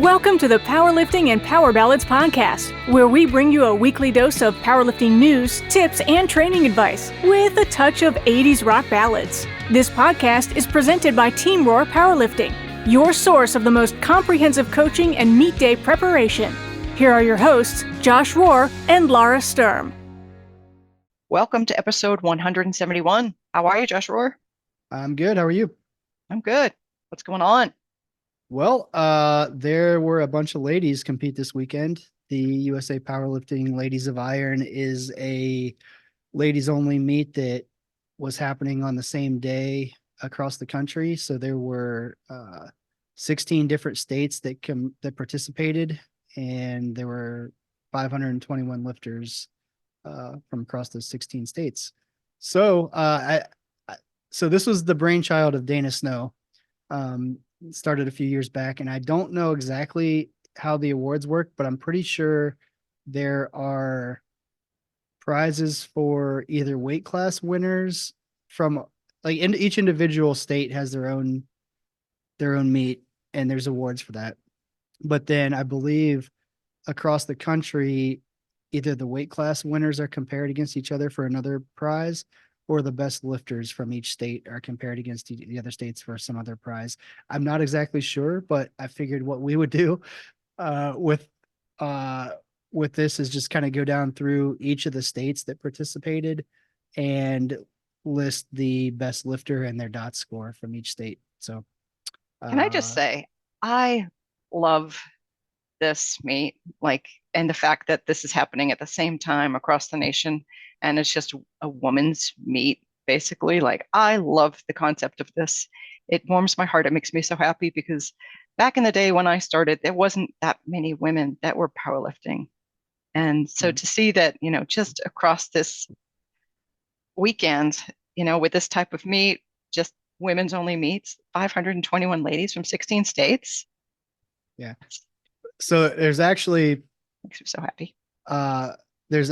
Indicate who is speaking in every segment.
Speaker 1: Welcome to the Powerlifting and Power Ballads podcast, where we bring you a weekly dose of powerlifting news, tips, and training advice with a touch of 80s rock ballads. This podcast is presented by Team Roar Powerlifting, your source of the most comprehensive coaching and meet day preparation. Here are your hosts, Josh Rohr and Laura Sturm.
Speaker 2: Welcome to episode 171. How are you, Josh Rohr?
Speaker 3: I'm good. How are you?
Speaker 2: I'm good. What's going on?
Speaker 3: Well, there were a bunch of ladies compete this weekend. The USA Powerlifting Ladies of Iron is a ladies only meet that was happening on the same day across the country. So there were 16 different states that participated, and there were 521 lifters from across those 16 states. So so this was the brainchild of Dana Snow. Started a few years back, and I don't know exactly how the awards work, but I'm pretty sure there are prizes for either weight class winners from each individual state has their own meet, and there's awards for that. But then I believe across the country, either the weight class winners are compared against each other for another prize, or the best lifters from each state are compared against the other states for some other prize. I'm not exactly sure, but I figured what we would do with this is just kind of go down through each of the states that participated and list the best lifter and their dot score from each state. So
Speaker 2: can I just say, I love this meet, and the fact that this is happening at the same time across the nation, and it's just a woman's meet, basically. I love the concept of this. It warms my heart. It makes me so happy because back in the day when I started, there wasn't that many women that were powerlifting. And so to see that, just across this weekend, with this type of meet, just women's only meets, 521 ladies from 16 states.
Speaker 3: Yeah. So there's actually,
Speaker 2: makes me so happy.
Speaker 3: There's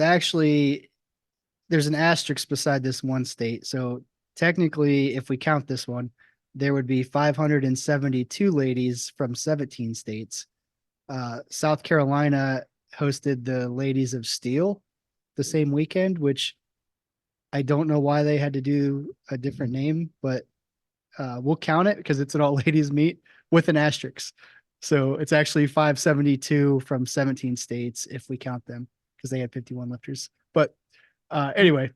Speaker 3: an asterisk beside this one state. So technically, if we count this one, there would be 572 ladies from 17 states. South Carolina hosted the Ladies of Steel the same weekend, which I don't know why they had to do a different name, but we'll count it because it's an all ladies meet with an asterisk. So it's actually 572 from 17 states if we count them, because they had 51 lifters. But anyway,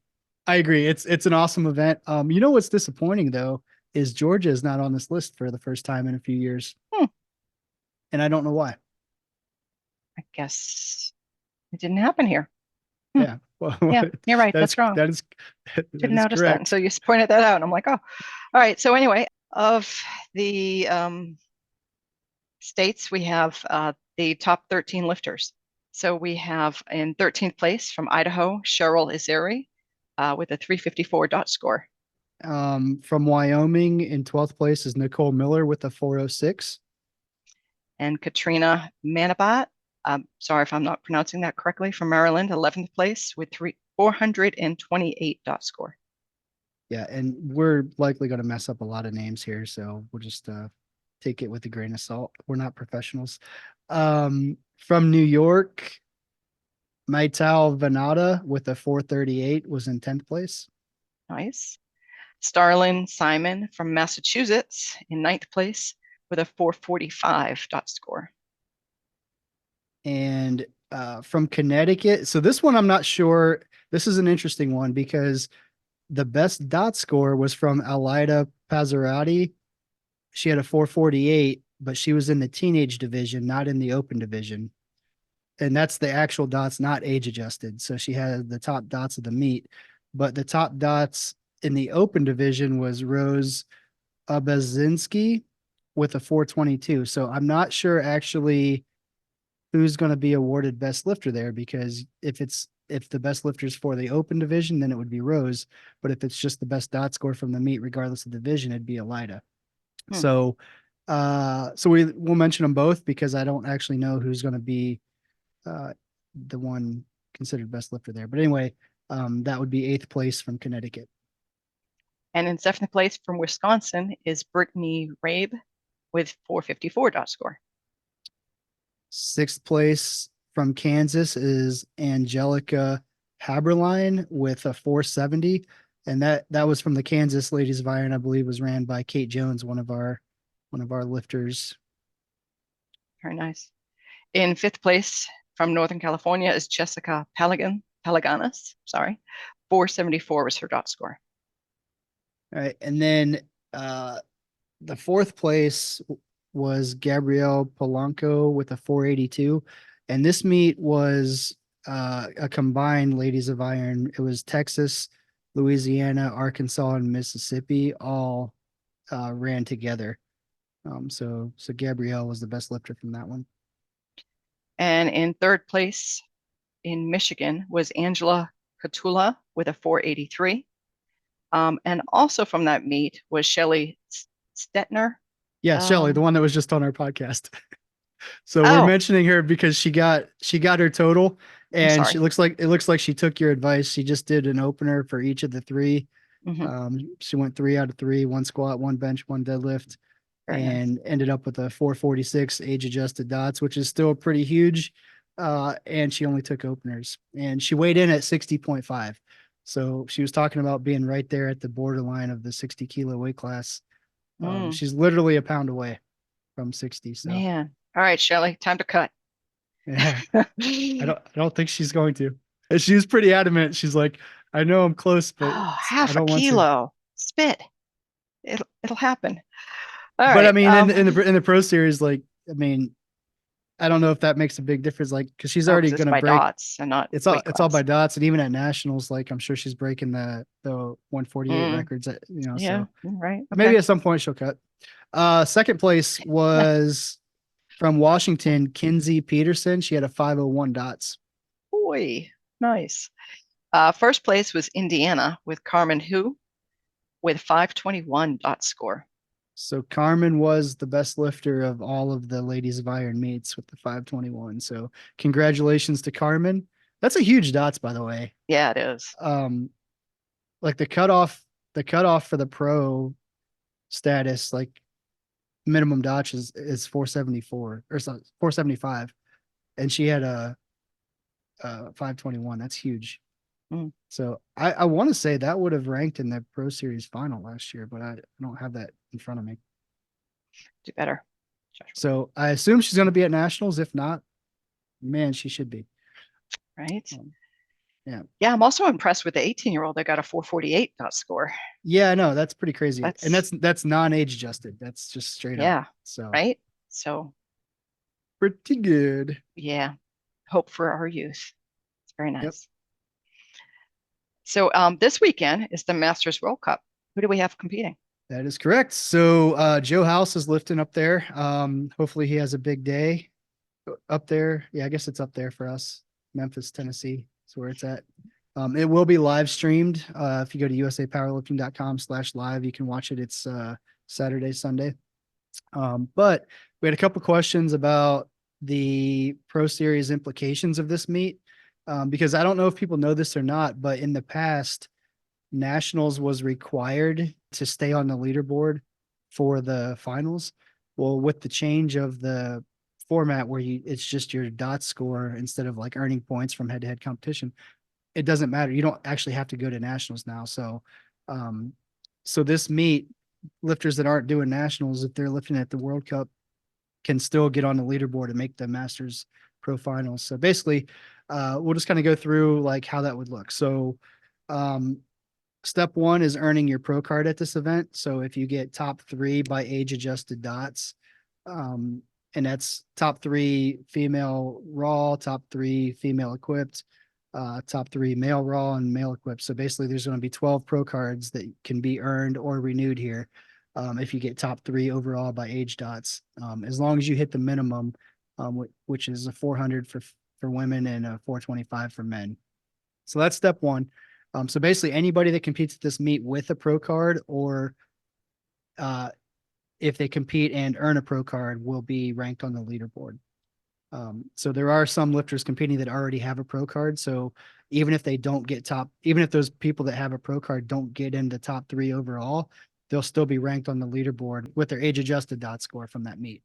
Speaker 3: I agree. It's an awesome event. What's disappointing though is Georgia is not on this list for the first time in a few years. And I don't know why.
Speaker 2: I guess it didn't happen here.
Speaker 3: Yeah.
Speaker 2: Well, yeah, you're right. That's wrong. Didn't notice that. And so you pointed that out. And I'm like, oh, all right. So anyway, of the states, we have the top 13 lifters. So we have in 13th place from Idaho, Cheryl Izeri with a 354 dot score.
Speaker 3: From Wyoming in 12th place is Nicole Miller with a 406.
Speaker 2: And Katrina Manabat, sorry if I'm not pronouncing that correctly, from Maryland, 11th place with 428 dot score.
Speaker 3: Yeah, and we're likely going to mess up a lot of names here, so we'll just take it with a grain of salt. We're not professionals. From New York, Maital Venata with a 438 was in 10th place.
Speaker 2: Nice. Starlyn Simon from Massachusetts in 9th place with a 445 dot score.
Speaker 3: And from Connecticut, so this one I'm not sure. This is an interesting one because the best dot score was from Alida Pazarati. She had a 448, but she was in the teenage division, not in the open division. And that's the actual dots, not age adjusted. So she had the top dots of the meet, but the top dots in the open division was Rose Abazinski with a 422. So I'm not sure actually who's going to be awarded best lifter there, because if the best lifter is for the open division, then it would be Rose. But if it's just the best dot score from the meet, regardless of division, it'd be Alida. So we'll mention them both because I don't actually know who's going to be the one considered best lifter there. But anyway, that would be 8th place from Connecticut.
Speaker 2: And in 7th place from Wisconsin is Brittany Rabe with 454 dot score.
Speaker 3: Sixth place from Kansas is Angelica Haberline with a 470. And that was from the Kansas Ladies of Iron, I believe was ran by Kate Jones, one of our lifters.
Speaker 2: Very nice. In fifth place from Northern California is Jessica Palaganis. Sorry. 474 was her dot score.
Speaker 3: All right. And then the fourth place was Gabrielle Polanco with a 482. And this meet was a combined Ladies of Iron. It was Texas, Louisiana, Arkansas, and Mississippi all ran together. So Gabrielle was the best lifter from that one.
Speaker 2: And in third place in Michigan was Angela Catula with a 483. And also from that meet was Shelly Stetner.
Speaker 3: Yeah, Shelly, the one that was just on our podcast. So
Speaker 2: Oh.
Speaker 3: we're mentioning her because she got her total, and it looks like she took your advice. She just did an opener for each of the three. She went 3 out of 3, 1 squat, 1 bench, 1 deadlift, and ended up with a 446 age adjusted dots, which is still pretty huge. And she only took openers, and she weighed in at 60.5. So she was talking about being right there at the borderline of the 60 kilo weight class. She's literally a pound away from 60. So
Speaker 2: man. All right, Shelly, time to cut.
Speaker 3: Yeah. I don't think she's going to. And she was pretty adamant. She's like, I know I'm close, but
Speaker 2: half a kilo. Spit. It'll happen. All
Speaker 3: but
Speaker 2: right.
Speaker 3: I mean, in the pro series, like, I mean, I don't know if that makes a big difference. Like, because she's already going to break
Speaker 2: dots and not.
Speaker 3: It's all by dots, and even at nationals, like I'm sure she's breaking the 148 records.
Speaker 2: Yeah,
Speaker 3: so
Speaker 2: right. Okay.
Speaker 3: Maybe at some point she'll cut. Second place was from Washington, Kinsey Peterson. She had a 501 dots.
Speaker 2: Boy, nice. First place was Indiana with Carmen Hu with 521 dot score.
Speaker 3: So Carmen was the best lifter of all of the Ladies of Iron meets with the 521. So congratulations to Carmen. That's a huge dots, by the way.
Speaker 2: Yeah, it is.
Speaker 3: Like the cutoff for the pro status, like minimum dots is 474 or 475, and she had a 521. That's huge. So I want to say that would have ranked in the Pro Series final last year, but I don't have that in front of me.
Speaker 2: Do better.
Speaker 3: So I assume she's going to be at nationals. If not, man, she should be.
Speaker 2: Right.
Speaker 3: Yeah.
Speaker 2: I'm also impressed with the 18-year-old that got a 448 dot score.
Speaker 3: Yeah, I know. That's pretty crazy. And that's non-age adjusted. That's just straight up. So
Speaker 2: right. So
Speaker 3: pretty good.
Speaker 2: Yeah. Hope for our youth. It's very nice. Yep. So this weekend is the Masters World Cup. Who do we have competing?
Speaker 3: That is correct. So Joe House is lifting up there. Hopefully he has a big day up there. Yeah, I guess it's up there for us. Memphis, Tennessee is where it's at. It will be live streamed. If you go to usapowerlifting.com/live, you can watch it. It's Saturday, Sunday. But we had a couple questions about the Pro Series implications of this meet. Because I don't know if people know this or not, but in the past, nationals was required to stay on the leaderboard for the finals. Well, with the change of the format where it's just your dot score instead of like earning points from head-to-head competition, it doesn't matter. You don't actually have to go to nationals now. So, so this meet, lifters that aren't doing nationals, if they're lifting at the World Cup, can still get on the leaderboard and make the Masters Pro Finals. So basically, we'll just kind of go through like how that would look. So step 1 is earning your pro card at this event. So if you get top 3 by age adjusted dots, and that's top 3 female raw, top 3 female equipped, top 3 male raw and male equipped. So basically there's going to be 12 pro cards that can be earned or renewed here. If you get top 3 overall by age dots, as long as you hit the minimum, which is a 400 for women and a 425 for men. So that's step 1. So basically anybody that competes at this meet with a pro card, or if they compete and earn a pro card, will be ranked on the leaderboard. So there are some lifters competing that already have a pro card. So even if they don't get even if those people that have a pro card don't get into top 3 overall, they'll still be ranked on the leaderboard with their age adjusted dot score from that meet.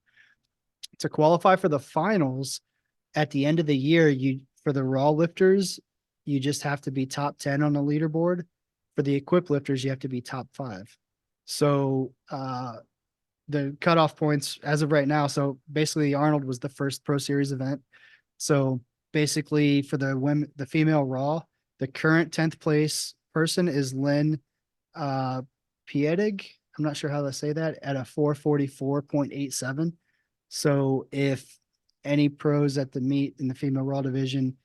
Speaker 3: To qualify for the finals at the end of the year, for the raw lifters, you just have to be top 10 on the leaderboard. For the equip lifters, you have to be top 5. So the cutoff points as of right now. So basically, Arnold was the first Pro Series event. So basically, for the female Raw, the current 10th place person is Lynn Piedig. I'm not sure how to say that, at a 444.87. So if any pros at the meet in the female Raw division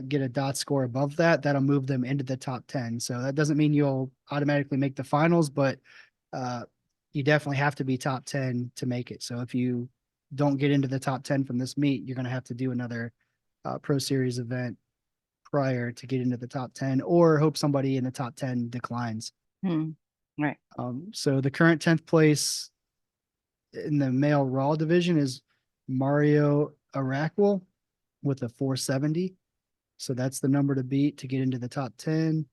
Speaker 3: get a dot score above that, that'll move them into the top 10. So that doesn't mean you'll automatically make the finals, but you definitely have to be top 10 to make it. So if you don't get into the top 10 from this meet, you're going to have to do another Pro Series event prior to get into the top 10, or hope somebody in the top 10 declines.
Speaker 2: Right.
Speaker 3: So the current 10th place in the male Raw division is Mario Araquil with a 470. So that's the number to beat to get into the top 10.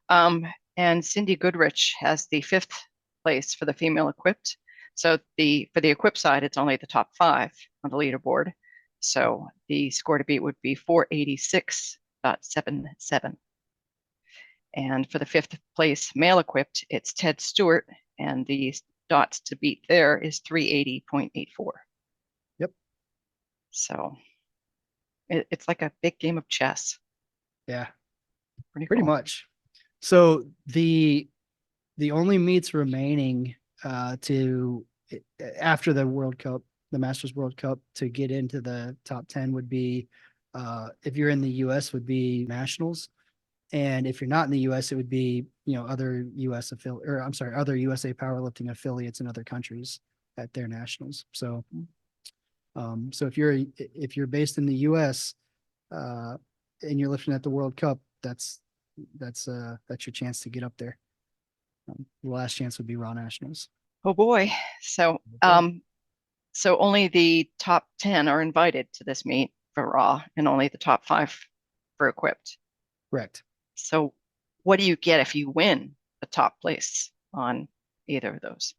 Speaker 2: And Cindy Goodrich has the 5th place for the female equipped. So for the equipped side, it's only the top 5 on the leaderboard. So the score to beat would be 486.77. And for the 5th place male equipped, it's Ted Stewart, and the dots to beat there is 380.84.
Speaker 3: Yep.
Speaker 2: So it's like a big game of chess.
Speaker 3: Yeah.
Speaker 2: Pretty
Speaker 3: cool. Much. So the only meets remaining after the World Cup, the Masters World Cup, to get into the top 10 would be, if you're in the US, would be nationals. And if you're not in the US, it would be, other USA powerlifting affiliates in other countries at their nationals. So, so if you're based in the US, and you're lifting at the World Cup, that's your chance to get up there. The last chance would be Raw Nationals.
Speaker 2: Oh boy. So, so only the top 10 are invited to this meet for Raw, and only the top 5 for equipped.
Speaker 3: Correct.
Speaker 2: So what do you get if you win the top place on either of those?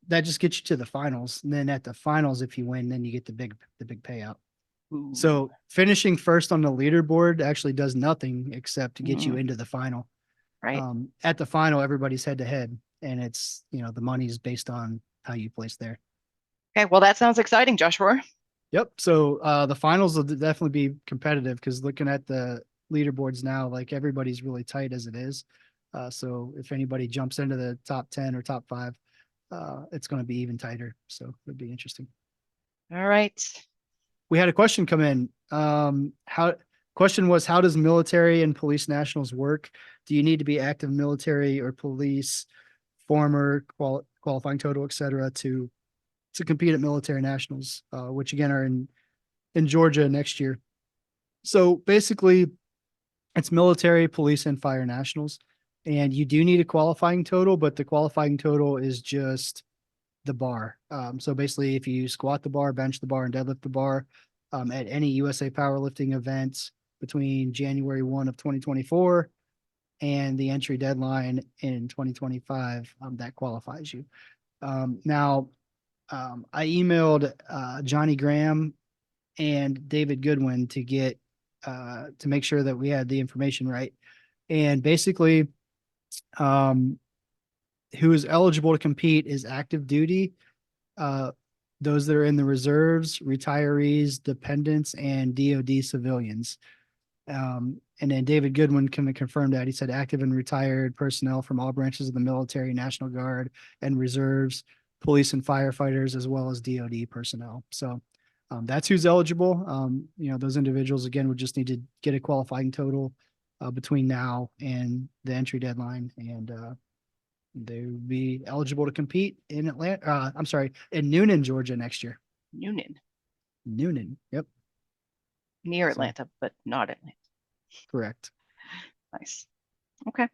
Speaker 3: That just gets you to the finals. And then at the finals, if you win, then you get the big payout.
Speaker 2: Ooh.
Speaker 3: So finishing first on the leaderboard actually does nothing except to get you into the final.
Speaker 2: Right.
Speaker 3: At the final, everybody's head to head, and it's, the money's based on how you place there.
Speaker 2: Okay. Well, that sounds exciting, Joshua.
Speaker 3: Yep. So the finals will definitely be competitive, because looking at the leaderboards now, like, everybody's really tight as it is. So if anybody jumps into the top 10 or top 5, it's going to be even tighter. So it'd be interesting.
Speaker 2: All right.
Speaker 3: We had a question come in. Question was, how does military and police nationals work? Do you need to be active military or police, former qualifying total, etc., to compete at military nationals, which again are in Georgia next year? So basically, it's military, police, and fire nationals, and you do need a qualifying total, but the qualifying total is just the bar. So basically, if you squat the bar, bench the bar, and deadlift the bar at any USA powerlifting event between January 1 of 2024 and the entry deadline in 2025, that qualifies you. Now, I emailed Johnny Graham and David Goodwin to make sure that we had the information right. And basically, who is eligible to compete is active duty, those that are in the reserves, retirees, dependents, and DoD civilians. And then David Goodwin can confirm that. He said active and retired personnel from all branches of the military, National Guard, and reserves, police and firefighters, as well as DoD personnel. So that's who's eligible. Those individuals, again, would just need to get a qualifying total between now and the entry deadline, and they would be eligible to compete in in Newnan, Georgia next year. Newnan. Yep.
Speaker 2: Near Atlanta, but not Atlanta.
Speaker 3: Correct.
Speaker 2: Nice. Okay.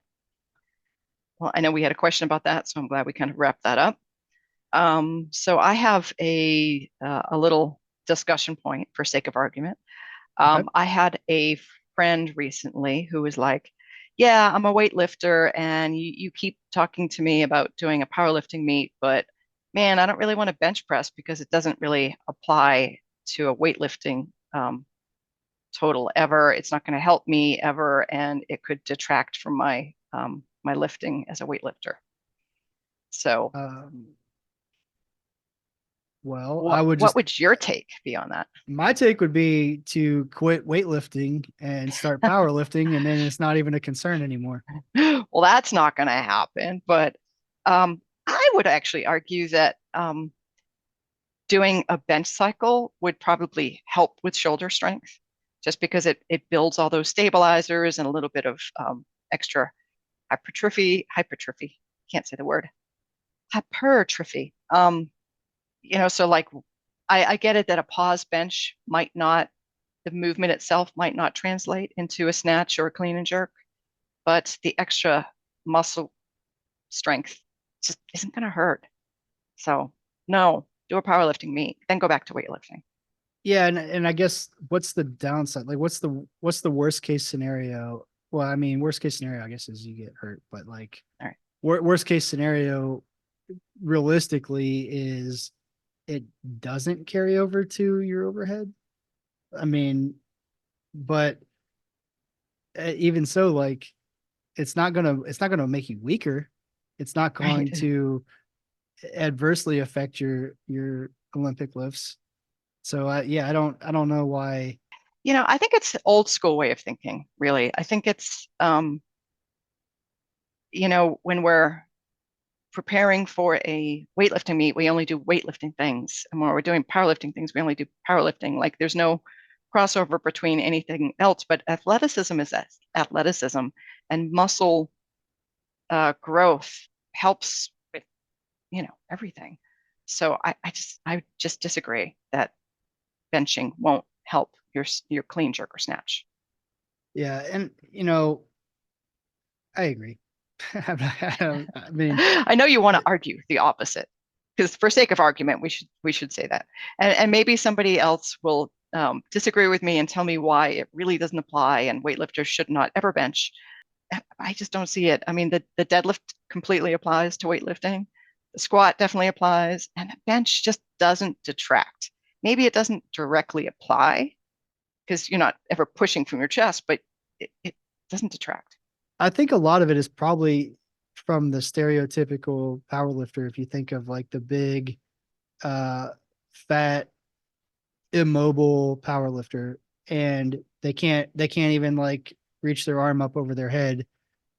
Speaker 2: Well, I know we had a question about that, so I'm glad we kind of wrapped that up. So I have a little discussion point for sake of argument.
Speaker 3: Okay.
Speaker 2: I had a friend recently who was like, yeah, I'm a weightlifter, and you keep talking to me about doing a powerlifting meet, but man, I don't really want to bench press because it doesn't really apply to a weightlifting total ever. It's not going to help me ever, and it could detract from my lifting as a weightlifter. So,
Speaker 3: Um, well, I
Speaker 2: what
Speaker 3: would
Speaker 2: what
Speaker 3: just
Speaker 2: would your take be on that?
Speaker 3: my take would be to quit weightlifting and start powerlifting, and then it's not even a concern anymore.
Speaker 2: Well, that's not going to happen, but I would actually argue that doing a bench cycle would probably help with shoulder strength, just because it builds all those stabilizers and a little bit of extra hypertrophy. Can't say the word hypertrophy. So like I get it that a pause bench might not, the movement itself might not translate into a snatch or a clean and jerk, but the extra muscle strength just isn't going to hurt. So no, do a powerlifting meet, then go back to weightlifting.
Speaker 3: Yeah, and I guess what's the downside? Like, what's the worst case scenario? Well, I mean, worst case scenario, I guess, is you get hurt, but like,
Speaker 2: All right.
Speaker 3: worst case scenario, realistically, is it doesn't carry over to your overhead. I mean, but even so, like, it's not gonna make you weaker. It's not going
Speaker 2: Right.
Speaker 3: to adversely affect your Olympic lifts. So yeah, I don't know why.
Speaker 2: I think it's old school way of thinking, really. I think it's when we're preparing for a weightlifting meet, we only do weightlifting things. And when we're doing powerlifting things, we only do powerlifting. Like there's no crossover between anything else, but athleticism is athleticism, and muscle growth helps with, everything. So I just disagree that benching won't help your clean jerk or snatch.
Speaker 3: Yeah, and I agree. I mean,
Speaker 2: I know you want to argue the opposite, because for sake of argument, we should say that, and maybe somebody else will disagree with me and tell me why it really doesn't apply and weightlifters should not ever bench. I just don't see it. I mean, the deadlift completely applies to weightlifting. The squat definitely applies, and the bench just doesn't detract. Maybe it doesn't directly apply because you're not ever pushing from your chest, but it doesn't detract.
Speaker 3: I think a lot of it is probably from the stereotypical powerlifter. If you think of like the big, uh, fat, immobile powerlifter, and they can't even like reach their arm up over their head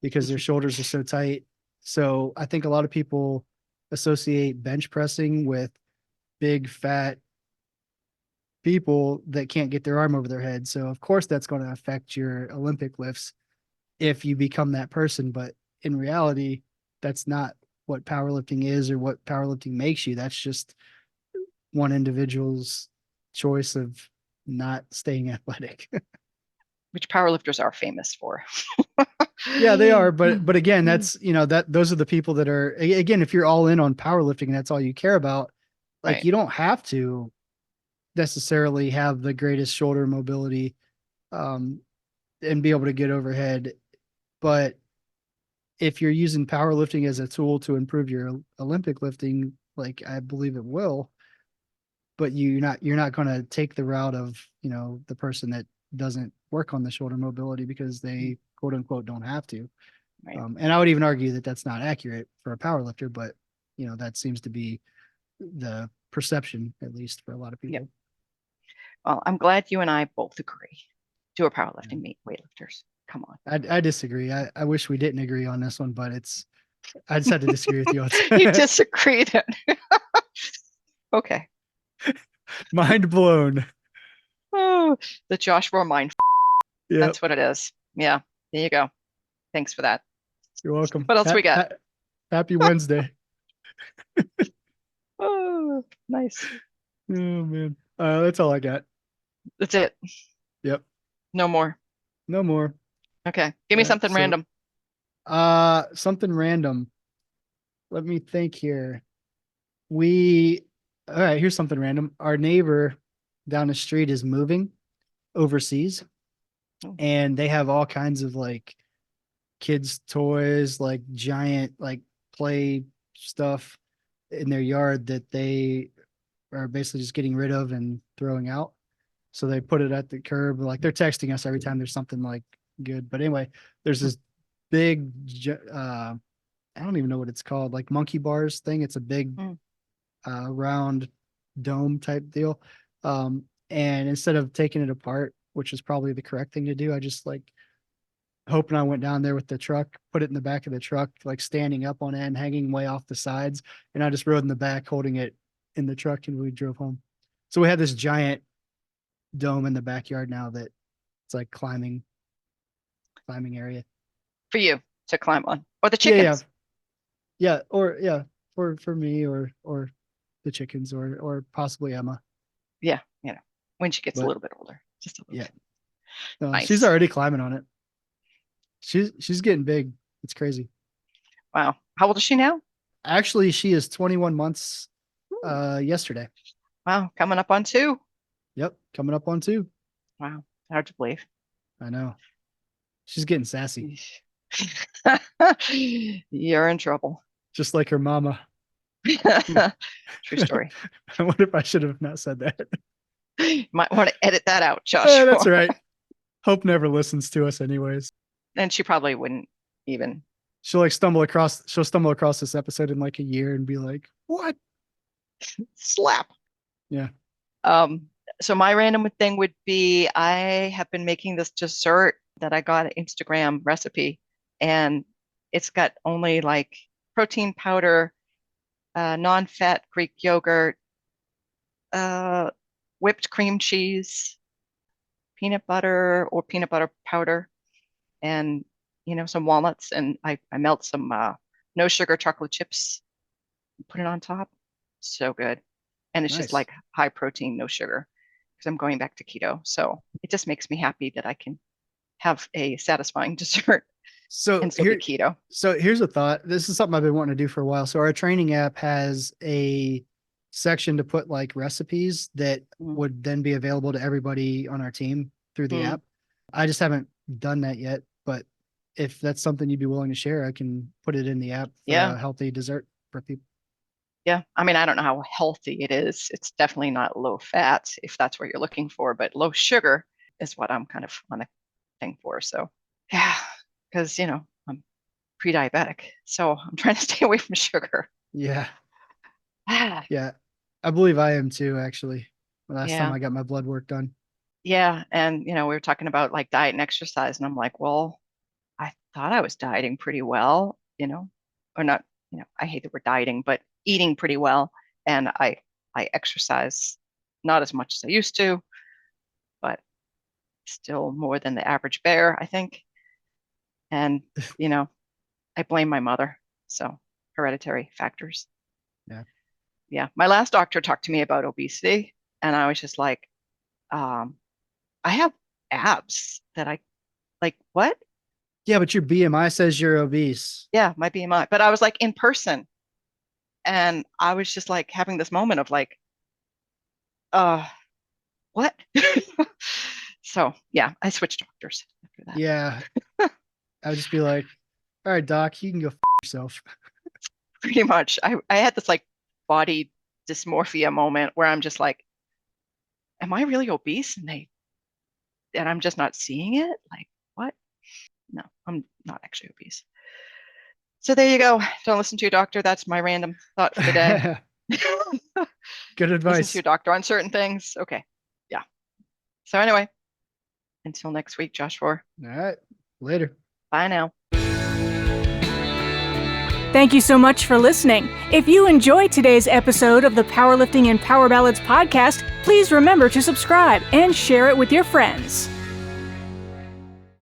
Speaker 3: because their shoulders are so tight. So I think a lot of people associate bench pressing with big fat people that can't get their arm over their head. So of course that's going to affect your Olympic lifts if you become that person. But in reality, that's not what powerlifting is or what powerlifting makes you. That's just one individual's choice of not staying athletic.
Speaker 2: Which powerlifters are famous for.
Speaker 3: Yeah, they are, but again, that's that those are the people that are again, if you're all in on powerlifting and that's all you care about, like
Speaker 2: Right.
Speaker 3: you don't have to necessarily have the greatest shoulder mobility um and be able to get overhead. But if you're using powerlifting as a tool to improve your Olympic lifting, like I believe it will, but you're not going to take the route of, the person that doesn't work on the shoulder mobility because they quote unquote don't have to.
Speaker 2: Right.
Speaker 3: And I would even argue that that's not accurate for a power lifter, but that seems to be the perception, at least for a lot of
Speaker 2: Yep.
Speaker 3: people.
Speaker 2: Well, I'm glad you and I both agree. Do a
Speaker 3: Yeah.
Speaker 2: powerlifting meet, weightlifters. Come on.
Speaker 3: I disagree. I wish we didn't agree on this one, but I just had to disagree with you.
Speaker 2: You disagree then. Okay.
Speaker 3: Mind blown.
Speaker 2: Oh, the Joshua mind.
Speaker 3: Yeah,
Speaker 2: That's what it is. Yeah. There you go. Thanks for that.
Speaker 3: you're welcome.
Speaker 2: What else we got?
Speaker 3: Happy Wednesday.
Speaker 2: Oh, nice.
Speaker 3: Oh man. That's all I got.
Speaker 2: That's it.
Speaker 3: Yep.
Speaker 2: No more.
Speaker 3: No more.
Speaker 2: Okay. Give me something
Speaker 3: So,
Speaker 2: random.
Speaker 3: something random. Let me think here. All right, here's something random. Our neighbor down the street is moving overseas,
Speaker 2: Oh.
Speaker 3: and they have all kinds of like kids' toys, like giant like play stuff. in their yard that they are basically just getting rid of and throwing out. So they put it at the curb. Like they're texting us every time there's something like good. But anyway, there's this big, I don't even know what it's called, like monkey bars thing. It's a big round dome type deal. And instead of taking it apart, which is probably the correct thing to do, I just like hoping I went down there with the truck, put it in the back of the truck, like standing up on end, hanging way off the sides. And I just rode in the back holding it in the truck and we drove home. So we had this giant dome in the backyard now that it's like climbing area
Speaker 2: for you to climb on, or the chickens.
Speaker 3: Yeah. Or yeah, for me or the chickens or possibly Emma.
Speaker 2: Yeah. You know, when she gets a little bit older, just a little bit.
Speaker 3: No,
Speaker 2: Nice.
Speaker 3: She's already climbing on it. She's getting big. It's crazy.
Speaker 2: Wow. How old is she now?
Speaker 3: Actually, she is 21 months yesterday.
Speaker 2: Wow. Coming up on 2.
Speaker 3: Yep. Coming up on 2.
Speaker 2: Wow. Hard to believe.
Speaker 3: I know. She's getting sassy.
Speaker 2: You're in trouble.
Speaker 3: Just like her mama.
Speaker 2: True story.
Speaker 3: I wonder if I should have not said that.
Speaker 2: You might want to edit that out, Josh.
Speaker 3: That's all right. Hope never listens to us anyways.
Speaker 2: And she probably wouldn't even.
Speaker 3: She'll stumble across this episode in like a year and be like, what?
Speaker 2: Slap.
Speaker 3: Yeah.
Speaker 2: So my random thing would be I have been making this dessert that I got an Instagram recipe, and it's got only like protein powder, non-fat Greek yogurt, whipped cream cheese, peanut butter or peanut butter powder, and some walnuts, and I melt some no sugar chocolate chips, put it on top. So good. And it's just like high protein, no sugar, because I'm going back to keto. So it just makes me happy that I can have a satisfying dessert and still be keto.
Speaker 3: So here's a thought. This is something I've been wanting to do for a while. So our training app has a section to put like recipes that would then be available to everybody on our team through the app. I just haven't done that yet, but if that's something you'd be willing to share, I can put it in the app for a healthy dessert for people.
Speaker 2: Yeah. I mean, I don't know how healthy it is. It's definitely not low fat if that's what you're looking for, but low sugar is what I'm kind of on a thing for. So yeah, because, I'm pre-diabetic, so I'm trying to stay away from sugar.
Speaker 3: Yeah. Yeah. I believe I am too, actually. Last time I got my blood work done.
Speaker 2: Yeah. And, we were talking about like diet and exercise, and I'm like, well, I thought I was dieting pretty well, or not, I hate that we're dieting, but eating pretty well. And I exercise not as much as I used to, but still more than the average bear, I think. And, I blame my mother. So hereditary factors.
Speaker 3: Yeah.
Speaker 2: Yeah. My last doctor talked to me about obesity, and I was just like, I have abs that I like, what?
Speaker 3: Yeah, but your BMI says you're obese.
Speaker 2: Yeah, my BMI. But I was like in person. And I was just like having this moment of like, what? So yeah, I switched doctors after that.
Speaker 3: Yeah. I would just be like, all right, doc, you can go yourself.
Speaker 2: Pretty much. I had this like body dysmorphia moment where I'm just like, am I really obese? And I'm just not seeing it? Like, what? No, I'm not actually obese. So there you go. Don't listen to your doctor. That's my random thought for the day.
Speaker 3: Good advice.
Speaker 2: Listen to your doctor on certain things. Okay. Yeah. So anyway, until next week, Josh Four.
Speaker 3: All right. Later.
Speaker 2: Bye now.
Speaker 1: Thank you so much for listening. If you enjoyed today's episode of the Powerlifting and Power Ballads podcast, please remember to subscribe and share it with your friends.